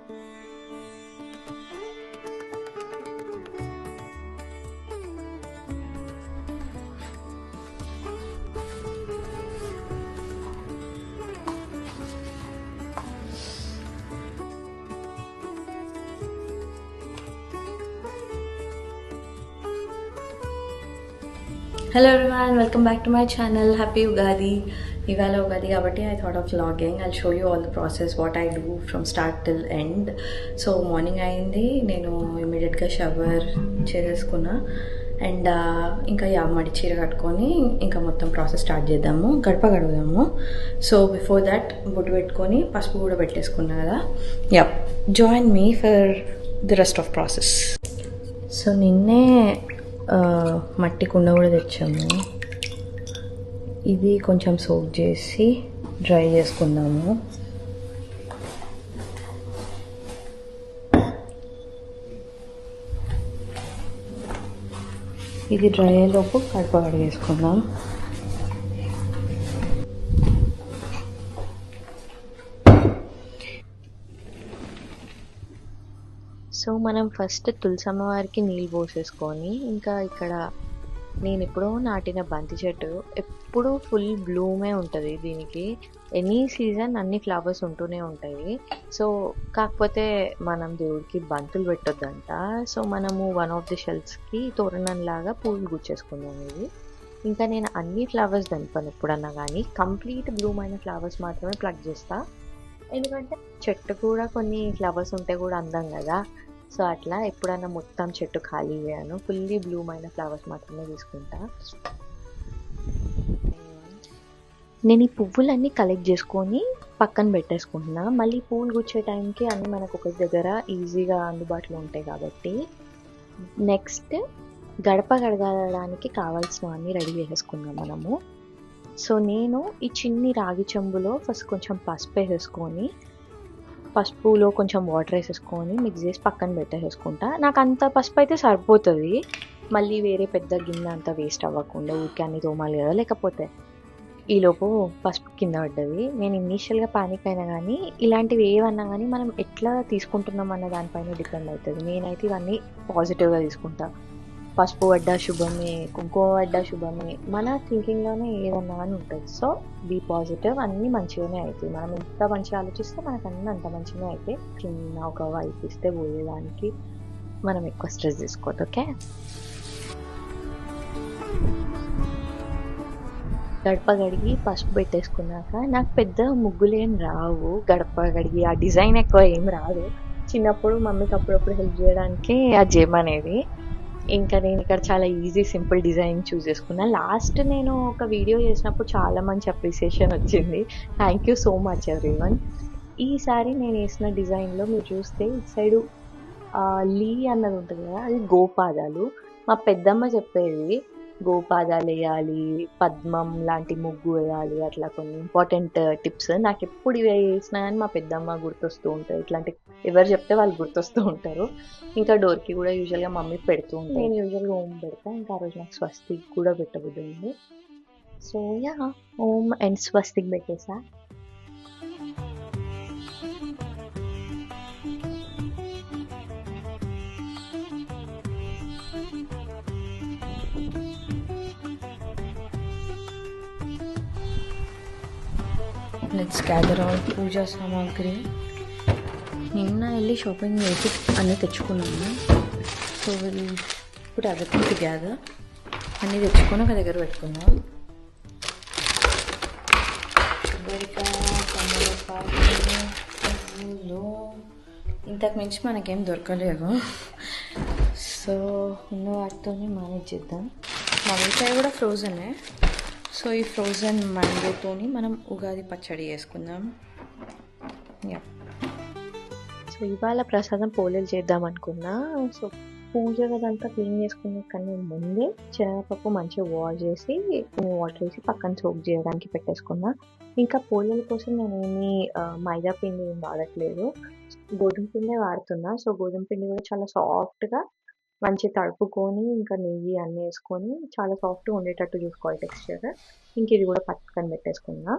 Hello everyone, welcome back to my channel. Happy Ugadi. Ivala Ugadi kabatti I thought of vlogging. I'll show you all the process, what I do from start till end. So morning ayindi, nenu immediate ga shower chesukuna and inka madi cheera kattukoni inka mottham process start chedamu. Gadpa gadudamu. So before that bottu pettukoni pasupu kuda petteskunna kada. Yeah, join me for the rest of process. So ninne మట్టి కుండ కూడా తెచ్చాము. ఇది కొంచెం soak చేసి dry చేసుకుందాము. ఇది dry అయ్యేలోపు కడప కడిగేసుకుందాం. సో మనం ఫస్ట్ తులసమ్మ వారికి నీళ్ళు పోసేసుకొని, ఇంకా ఇక్కడ నేను ఎప్పుడో నాటిన బంతి చెట్టు ఎప్పుడూ ఫుల్ బ్లూమే ఉంటుంది. దీనికి ఎనీ సీజన్ అన్ని ఫ్లవర్స్ ఉంటూనే ఉంటాయి. సో కాకపోతే మనం దేవుడికి బంతులు పెట్టొద్దంట. సో మనము వన్ ఆఫ్ ది షెల్ఫ్స్కి తోరణంలాగా పూలు గుచ్చేసుకున్నాం. ఇది ఇంకా నేను అన్ని ఫ్లవర్స్ దంపాను ఎప్పుడన్నా కానీ, కంప్లీట్ బ్లూమ్ అయిన ఫ్లవర్స్ మాత్రమే ప్లగ్ చేస్తా. ఎందుకంటే చెట్టు కూడా కొన్ని ఫ్లవర్స్ ఉంటే కూడా అందం కదా. సో అట్లా ఎప్పుడన్నా మొత్తం చెట్టు ఖాళీ చేయను, ఫుల్లీ బ్లూమ్ అయిన ఫ్లవర్స్ మాత్రమే తీసుకుంటా. నేను ఈ పువ్వులన్నీ కలెక్ట్ చేసుకొని పక్కన పెట్టేసుకుంటున్నా. మళ్ళీ పూలు గుచ్చే టైంకి అన్నీ మనకు ఒక దగ్గర ఈజీగా అందుబాటులో ఉంటాయి కాబట్టి. నెక్స్ట్ గడప గడగడానికి కావాల్సినవన్నీ రెడీ చేసేసుకున్నాం మనము. సో నేను ఈ చిన్ని రాగి చెంబులో ఫస్ట్ కొంచెం పసుపు వేసేసుకొని, పసుపులో కొంచెం వాటర్ వేసేసుకొని మిక్స్ చేసి పక్కన పెట్టేసుకుంటా. నాకు అంత పసుపు అయితే సరిపోతుంది, మళ్ళీ వేరే పెద్ద గిన్నె అంతా వేస్ట్ అవ్వకుండా ఊరికే అన్ని తోమాలి కదా. లేకపోతే ఈలోపు పసుపు కింద పడ్డది. నేను ఇనీషియల్గా పానిక్ అయినా కానీ, ఇలాంటివి ఏమన్నా కానీ మనం ఎట్లా తీసుకుంటున్నాం అన్న దానిపైన డిపెండ్ అవుతుంది. నేనైతే ఇవన్నీ పాజిటివ్గా తీసుకుంటా. పసుపు పడ్డా శుభమే, కుంకుమ పడ్డా శుభమే, మన థింకింగ్లోనే ఏదన్నా అని ఉంటుంది. సో బీ పాజిటివ్, అన్నీ మంచిగానే అవుతాయి. మనం ఎంత మంచిగా ఆలోచిస్తే మనకు అన్నీ అంత మంచిగానే అవుతాయి. చిన్న ఒక వైపు ఇస్తే పోయేదానికి మనం ఎక్కువ స్ట్రెస్ తీసుకోవద్దు. ఓకే, గడప గడిగి పసుపు పెట్టేసుకున్నాక నాకు పెద్ద ముగ్గులు ఏం రావు. గడప గడిగి ఆ డిజైన్ ఎక్కువ ఏం రాదు. చిన్నప్పుడు మమ్మీకి అప్పుడప్పుడు హెల్ప్ చేయడానికి అది చేయమనేది. ఇంకా నేను ఇక్కడ చాలా ఈజీ సింపుల్ డిజైన్ చూస్ చేసుకున్నా. లాస్ట్ నేను ఒక వీడియో చేసినప్పుడు చాలా మంచి అప్రిసియేషన్ వచ్చింది. Thank you so much everyone. ఈసారి నేను వేసిన డిజైన్లో మీరు చూస్తే ఇటు సైడు లీ అన్నది ఉంటుంది కదా, అది గోపాదాలు. మా పెద్దమ్మ చెప్పేది గోపాదాలు వేయాలి, పద్మం లాంటి ముగ్గు వేయాలి, అట్లా కొన్ని ఇంపార్టెంట్ టిప్స్. నాకు ఎప్పుడు ఇవి వేసినా కానీ మా పెద్దమ్మ గుర్తొస్తూ ఉంటుంది. ఇట్లాంటి ఎవరు చెప్తే వాళ్ళు గుర్తొస్తూ ఉంటారు. ఇంకా డోర్కి కూడా యూజువల్గా మమ్మీ పెడుతూ ఉంటాను. నేను యూజువల్గా ఓం పెడతా. ఇంకా ఆ రోజు నాకు స్వస్తిక్ కూడా పెట్టబుద్ది. సో యా, ఓం అండ్ స్వస్తిక్ పెట్టేసా. లెట్స్ గ్యాదర్ ఆల్ పూజా సామాగ్రి. నిన్న వెళ్ళి షాపింగ్ చేసి అన్నీ తెచ్చుకున్నాము. So will put everything together. అన్నీ తెచ్చుకొని ఒక దగ్గర పెట్టుకున్నాం. ఇంతకు మించి మనకేం దొరకలేదు. సో ఉన్న వాటితోనే మేనేజ్ చేద్దాం. మామిడికాయ కూడా ఫ్రోజనే. సో ఈ ఫ్రోజన్ మ్యాంగోతోని మనం ఉగాది పచ్చడి చేసుకుందాం. యా, సో ఇవాళ ప్రసాదం పోలేలు చేద్దాం అనుకున్నా. సో పూజ గదంతా క్లీన్ చేసుకునే కన్నా ముందే శనగపప్పు మంచిగా వాష్ చేసి వాటర్ వేసి పక్కన సోక్ చేయడానికి పెట్టేసుకున్నా. ఇంకా పోలేల కోసం నేను ఏమి మైదా పిండి వాడట్లేదు, గోధుమ పిండే వాడుతున్నా. సో గోధుమ పిండి కూడా చాలా సాఫ్ట్గా మంచిగా తడుపుకొని ఇంకా నెయ్యి అన్నీ వేసుకొని చాలా సాఫ్ట్గా ఉండేటట్టు చూసుకోవాలి టెక్స్చర్. ఇంక ఇది కూడా పక్కన పెట్టేసుకున్నా.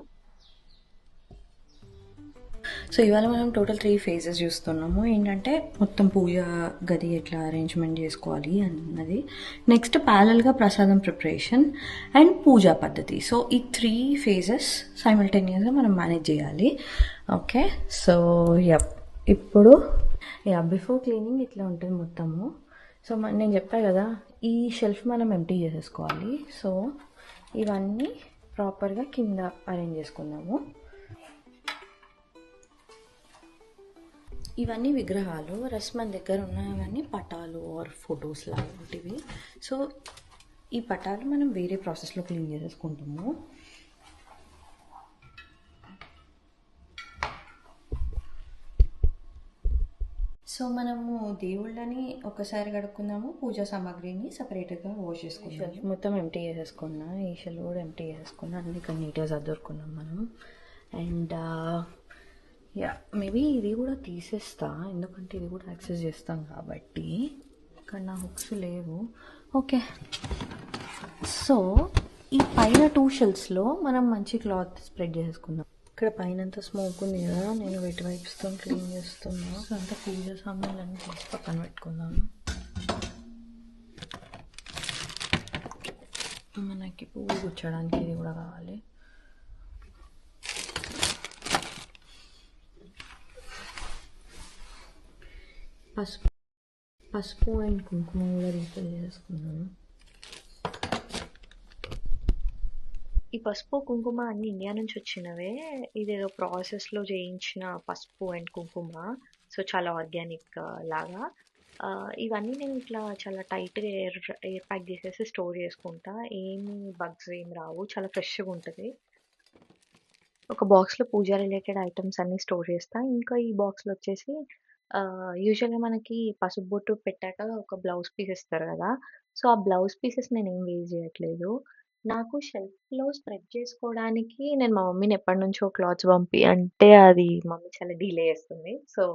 సో ఇవాళ మనం టోటల్ 3 ఫేజెస్ చూస్తున్నాము. ఏంటంటే మొత్తం పూజ గది ఎట్లా అరేంజ్మెంట్ చేసుకోవాలి అన్నది, నెక్స్ట్ ప్యారల్గా ప్రసాదం ప్రిపరేషన్ అండ్ పూజా పద్ధతి. సో ఈ 3 ఫేజెస్ సైమల్టేనియస్గా మనం మేనేజ్ చేయాలి. ఓకే, సో ఇప్పుడు బిఫోర్ క్లీనింగ్ ఇట్లా ఉంటుంది మొత్తము. సో నేను చెప్పా కదా, ఈ షెల్ఫ్ మనం ఎంప్టీ చేసేసుకోవాలి. సో ఇవన్నీ ప్రాపర్గా కింద అరేంజ్ చేసుకుందాము. ఇవన్నీ విగ్రహాలు, రెస్ట్ మన దగ్గర ఉన్నవన్నీ పటాలు ఆర్ ఫొటోస్ లాంటివి. సో ఈ పటాలు మనం వేరే ప్రాసెస్లో క్లీన్ చేసేసుకుంటాము. సో మనము దేవుళ్ళని ఒకసారి కడుక్కుందాము, పూజా సామాగ్రిని సపరేట్గా వాష్ చేసుకుందాము. మొత్తం ఎంటీ చేసేసుకున్నా, ఈ షెల్ కూడా ఎంటీ చేసేసుకున్నా, అన్ని ఇక్కడ నీట్గా సర్దుకున్నాం మనం. అండ్ మేబీ ఇది కూడా తీసేస్తా, ఎందుకంటే ఇది కూడా యాక్సెస్ చేస్తాం కాబట్టి. ఇక్కడ నా హుక్స్ లేవు. ఓకే, సో ఈ పైన 2 షెల్స్లో మనం మంచి క్లాత్ స్ప్రెడ్ చేసుకుందాం. ఇక్కడ పైన అంతా స్మోక్ ఉంది కదా, నేను వెట్ వైప్స్తో క్లీన్ చేస్తున్నా. సో అంతా పూజ సామాన్లన్నీ తీసి పక్కన పెట్టుకుందాము. మనకి పువ్వు గుచ్చడానికి ఇది కూడా కావాలి. పసుపు అండ్ కుంకుమ కూడా రీఫిల్ చేసుకున్నాను. ఈ పసుపు కుంకుమ అన్ని ఇండియా నుంచి వచ్చినవే. ఇదేదో ప్రాసెస్లో చేయించిన పసుపు అండ్ కుంకుమ. సో చాలా ఆర్గానిక్ లాగా. ఇవన్నీ నేను ఇట్లా చాలా టైట్గా ఎయిర్ ప్యాక్ చేసేసి స్టోర్ చేసుకుంటా. ఏమి బగ్స్ ఏం రావు, చాలా ఫ్రెష్గా ఉంటుంది. ఒక బాక్స్లో పూజా రిలేటెడ్ ఐటమ్స్ అన్నీ స్టోర్ చేస్తా. ఇంకా ఈ బాక్స్లో వచ్చేసి యూజువల్గా మనకి పసుపు బొట్టు పెట్టాక ఒక బ్లౌజ్ పీస్ ఇస్తారు కదా. సో ఆ బ్లౌజ్ పీసెస్ నేను ఏం వేస్ట్ చేయట్లేదు. నాకు షెల్ఫ్లో స్ప్రెడ్ చేసుకోవడానికి నేను మా మమ్మీని ఎప్పటి నుంచో క్లాత్స్ అంటే అది మమ్మీ చాలా డిలే చేస్తుంది. సో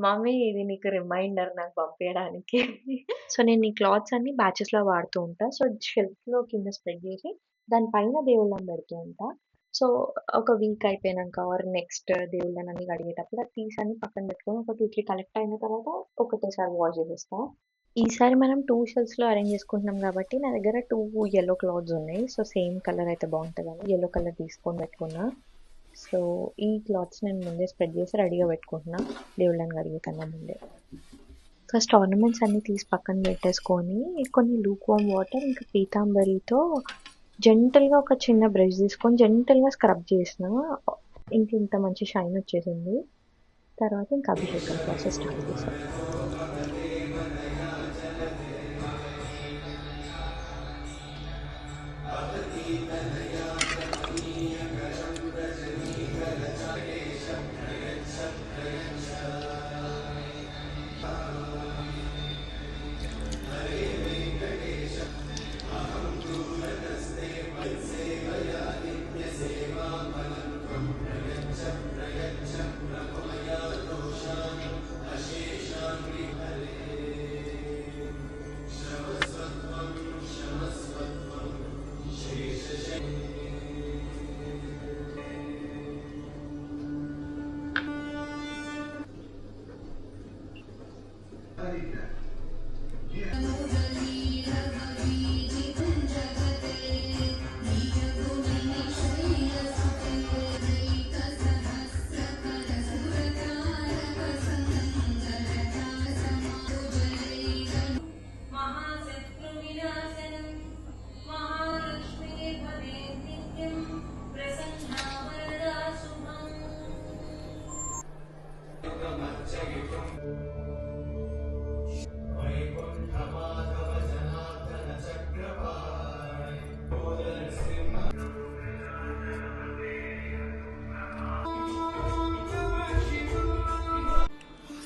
మమ్మీ ఇది నీకు రిమైండర్ నాకు పంపించడానికి. సో నేను ఈ క్లాత్స్ అన్ని బ్యాచెస్లో వాడుతూ ఉంటా. సో షెల్ఫ్లో కింద స్ప్రెడ్ చేసి దానిపైన దేవుళ్ళని పెడుతూ ఉంటా. సో ఒక వీక్ అయిపోయినాక ఆర్ నెక్స్ట్ దేవుళ్ళని అన్ని కడిగేటప్పుడు అది తీసి అన్ని పక్కన పెట్టుకొని ఒక 2-3 కలెక్ట్ అయిన తర్వాత ఒకటేసారి వాష్ చేసేస్తా. ఈసారి మనం 2 షెల్ఫ్స్లో అరేంజ్ చేసుకుంటున్నాం కాబట్టి నా దగ్గర 2 yellow క్లాత్స్ ఉన్నాయి. సో సేమ్ కలర్ అయితే బాగుంటుందని yellow కలర్ తీసుకొని పెట్టుకున్నా. సో ఈ క్లాత్స్ నేను ముందే స్ప్రెడ్ చేసి రెడీగా పెట్టుకుంటున్నా దేవుళ్ళని కడిగే కన్నా ముందే. ఫస్ట్ ఆర్నమెంట్స్ అన్ని తీసి పక్కన పెట్టేసుకొని కొన్ని లూక్ వామ్ వాటర్ ఇంకా పీతాంబరితో జెంటల్గా ఒక చిన్న బ్రష్ తీసుకొని జెంటల్గా స్క్రబ్ చేసిన ఇంత మంచి షైన్ వచ్చేసింది. తర్వాత ఇంకా అభిషేకం ప్రాసెస్ స్టార్ట్ చేసాం.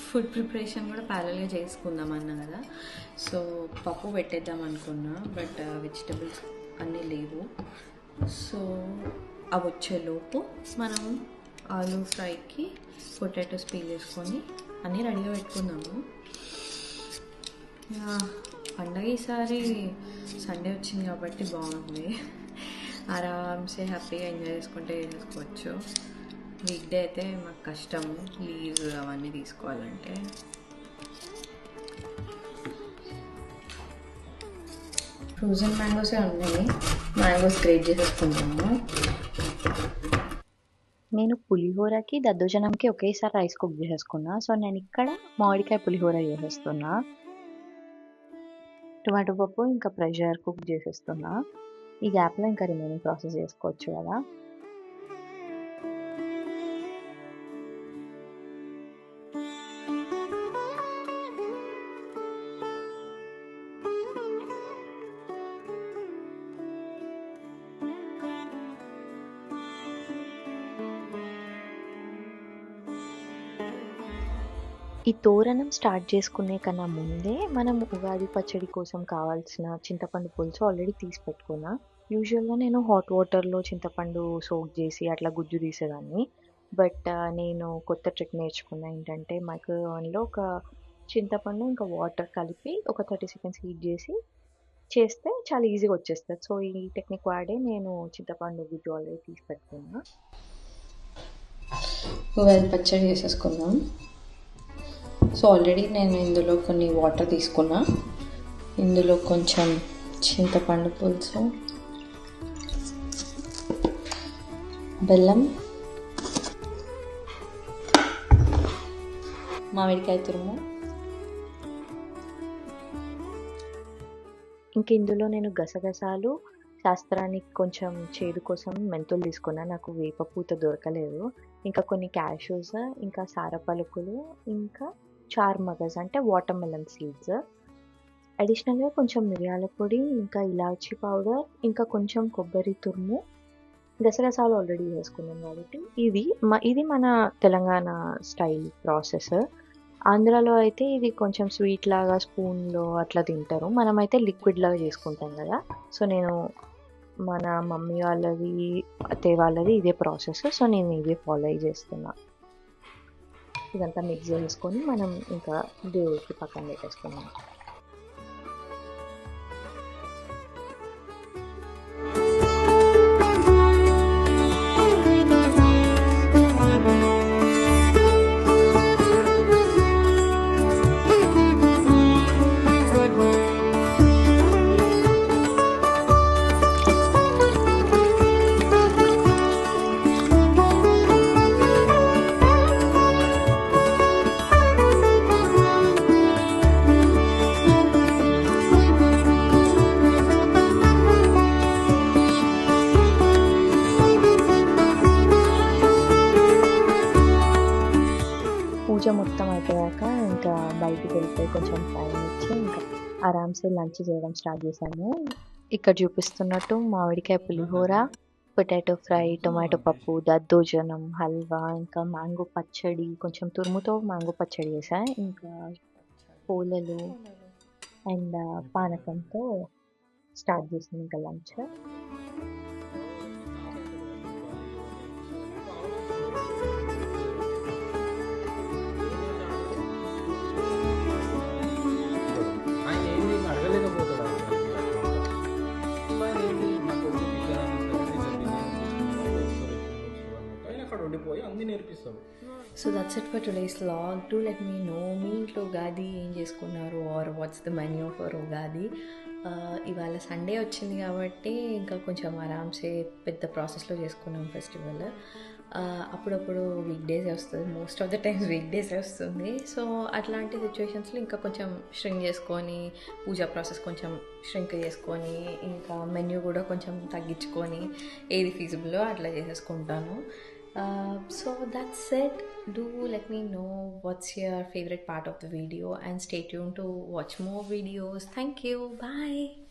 ఫుడ్ ప్రిపరేషన్ కూడా ప్యారల్గా చేసుకుందాం అన్నా కదా. సో పప్పు పెట్టేద్దాం అనుకున్నా, బట్ వెజిటబుల్స్ అన్నీ లేవు. సో అవి వచ్చేలోపు మనం ఆలూ ఫ్రైకి పొటాటోస్ పీల్ చేసుకొని అన్నీ రెడీగా పెట్టుకుందాము. పండగ ఈసారి సండే వచ్చింది కాబట్టి బాగుంది. ఆరామ్సే హ్యాపీగా ఎంజాయ్ చేసుకుంటే చేసుకోవచ్చు. వీక్ డే అయితే మాకు కష్టం లీవ్స్ అవన్నీ తీసుకోవాలంటే. ఫ్రోజన్ మ్యాంగోసే ఉన్నాయి, మ్యాంగోస్ గ్రేట్ చేసేసుకుంటాము. నేను పులిహోరకి దద్దోజనంకి ఒకేసారి రైస్ కుక్ చేసేసుకున్నా. సో నేను ఇక్కడ మామిడికాయ పులిహోర చేసేస్తున్నా. టొమాటో పప్పు ఇంకా ప్రెషర్ కుక్ చేసేస్తున్నా. ఈ గ్యాప్లో ఇంకా రిమైనింగ్ ప్రాసెస్ చేసుకోవచ్చు కదా. ఈ తోరణం స్టార్ట్ చేసుకునే కన్నా ముందే మనం ఉగాది పచ్చడి కోసం కావాల్సిన చింతపండు పులుసు ఆల్రెడీ తీసి పెట్టుకున్నా. యూజువల్గా నేను హాట్ వాటర్లో చింతపండు సోక్ చేసి అట్లా గుజ్జు తీసేదాన్ని. బట్ నేను కొత్త ట్రిక్ నేర్చుకున్నా. ఏంటంటే మైక్రోవేవ్లో ఒక చింతపండు ఇంకా వాటర్ కలిపి ఒక 30 seconds హీట్ చేస్తే చాలా ఈజీగా వచ్చేస్తుంది. సో ఈ టెక్నిక్ వాడే నేను చింతపండు గుజ్జు ఆల్రెడీ తీసి పెట్టుకున్నా. ఉగాది పచ్చడి చేసేసుకుందాం. సో ఆల్రెడీ నేను ఇందులో కొన్ని వాటర్ తీసుకున్నా. ఇందులో కొంచెం చింతపండు పులుసు, బెల్లం, మామిడికాయ తురుము, ఇంక ఇందులో నేను గసగసాలు, శాస్త్రానికి కొంచెం చేదు కోసం మెంతులు తీసుకున్నా. నాకు వేప పూత దొరకలేదు. ఇంకా కొన్ని క్యాష్యూస్, ఇంకా సారపలుకులు, ఇంకా చార్ మగజ్ అంటే వాటర్ మెలన్ సీడ్స్, అడిషనల్గా కొంచెం మిరియాల పొడి, ఇంకా ఇలాచీ పౌడర్, ఇంకా కొంచెం కొబ్బరి తురుము, గసగసాలు ఆల్రెడీ వేసుకున్నాం కాబట్టి ఇది మన తెలంగాణ స్టైల్ ప్రాసెస్. ఆంధ్రాలో అయితే ఇది కొంచెం స్వీట్ లాగా స్పూన్లో అట్లా తింటారు. మనమైతే లిక్విడ్ లాగా చేసుకుంటాం కదా. సో నేను మన మమ్మీ వాళ్ళది అత్తయ్య వాళ్ళది ఇదే ప్రాసెస్. సో నేను ఇదే ఫాలో అయ్యి చేస్తున్నా. ఇదంతా మిక్స్ చేసుకొని మనం ఇంకా దేవుడికి పక్కన పెట్టేసుకున్నాం. పూజ మొత్తం అయిపోయాక ఇంకా బయటికి వెళ్ళిపోయి కొంచెం టైం ఇచ్చి ఇంకా ఆరామ్సే లంచ్ చేయడం స్టార్ట్ చేశాము. ఇక్కడ చూపిస్తున్నట్టు మామిడికాయ పులిహోర, పొటాటో ఫ్రై, టొమాటో పప్పు, దద్దోజనం, హల్వా, ఇంకా మ్యాంగో పచ్చడి, కొంచెం తురుముతో మ్యాంగో పచ్చడి చేసా, ఇంకా పూలలు అండ్ పానకంతో స్టార్ట్ చేసాను ఇంకా lunch. So that's it for today's vlog. Do let me know మీ ఇంట్లో ఉగాది ఏం చేసుకున్నారు or what's the menu for Ugadi. ఇవాళ సండే వచ్చింది కాబట్టి ఇంకా కొంచెం ఆరామ్సే పెద్ద ప్రాసెస్లో చేసుకున్నాం ఫెస్టివల్. అప్పుడప్పుడు వీక్ డేస్ వస్తుంది, most of the times week days వస్తుంది. సో అట్లాంటి సిచ్యువేషన్స్లో ఇంకా కొంచెం ష్రింక్ చేసుకొని పూజా ప్రాసెస్ కొంచెం ష్రింక్ చేసుకొని ఇంకా మెన్యూ కూడా కొంచెం తగ్గించుకొని ఏది ఫీజిబుల్లో అట్లా చేసేసుకుంటాను. So that's it. Do let me know what's your favorite part of the video and stay tuned to watch more videos. Thank you. Bye.